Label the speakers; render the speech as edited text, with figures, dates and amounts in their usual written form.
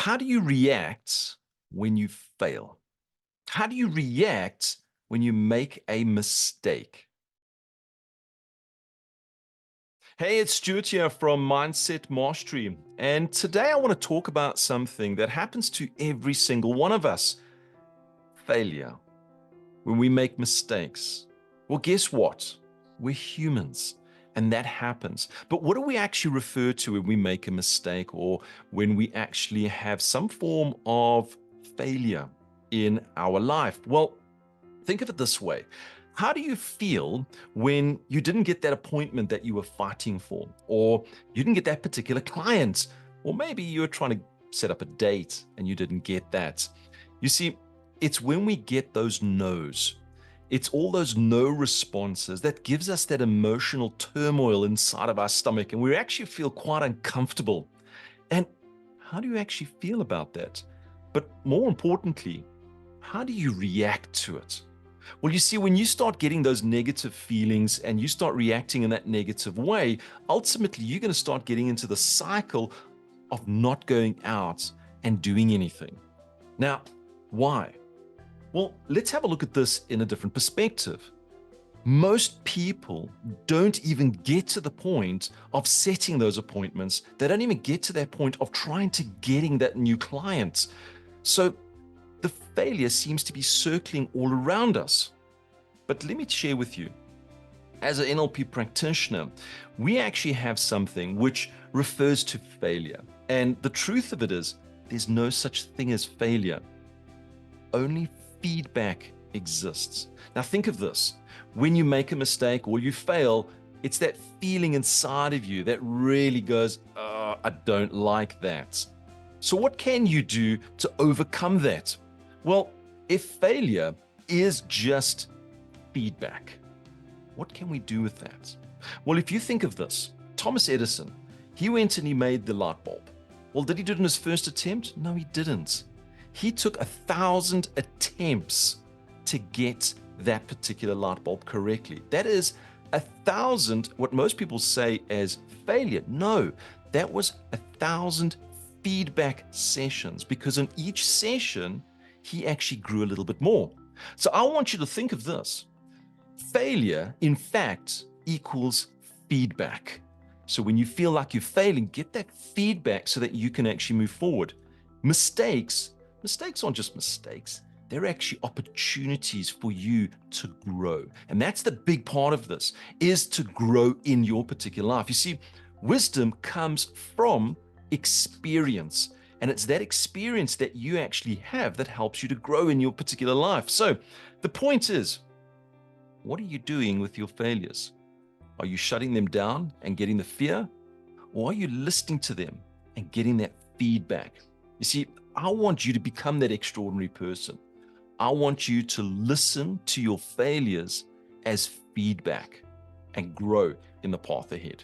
Speaker 1: How do you react when you fail? How do you react when you make a mistake? Hey, it's Stuart here from Mindset Mastery. And today I want to talk about something that happens to every single one of us: failure. When we make mistakes. Well, guess what? We're humans and that happens. But what do we actually refer to when we make a mistake or when we actually have some form of failure in our life? Well, think of it this way. How do you feel when you didn't get that appointment that you were fighting for, or you didn't get that particular client, or maybe you were trying to set up a date and you didn't get that? You see, it's when we get those no's, it's all those no responses that gives us that emotional turmoil inside of our stomach, and we actually feel quite uncomfortable. And how do you actually feel about that? But more importantly, how do you react to it? Well, you see, when you start getting those negative feelings and you start reacting in that negative way, ultimately you're going to start getting into the cycle of not going out and doing anything. Now, why? Well, let's have a look at this in a different perspective. Most people don't even get to the point of setting those appointments. They don't even get to that point of trying to getting that new client. So the failure seems to be circling all around us. But let me share with you, as an NLP practitioner, we actually have something which refers to failure. And the truth of it is, there's no such thing as failure. Only feedback exists. Now think of this. When you make a mistake or you fail, it's that feeling inside of you that really goes, "Oh, I don't like that." So what can you do to overcome that? Well, if failure is just feedback, what can we do with that? Well, if you think of this, Thomas Edison, he went and he made the light bulb. Well, did he do it in his first attempt? No, he didn't. He took 1,000 attempts to get that particular light bulb correctly. That is 1,000, what most people say as failure. No, that was 1,000 feedback sessions, because in each session, he actually grew a little bit more. So I want you to think of this. Failure, in fact, equals feedback. So when you feel like you're failing, get that feedback so that you can actually move forward. Mistakes aren't just mistakes. They're actually opportunities for you to grow. And that's the big part of this, is to grow in your particular life. You see, wisdom comes from experience. And it's that experience that you actually have that helps you to grow in your particular life. So the point is, what are you doing with your failures? Are you shutting them down and getting the fear? Or are you listening to them and getting that feedback? You see, I want you to become that extraordinary person. I want you to listen to your failures as feedback and grow in the path ahead.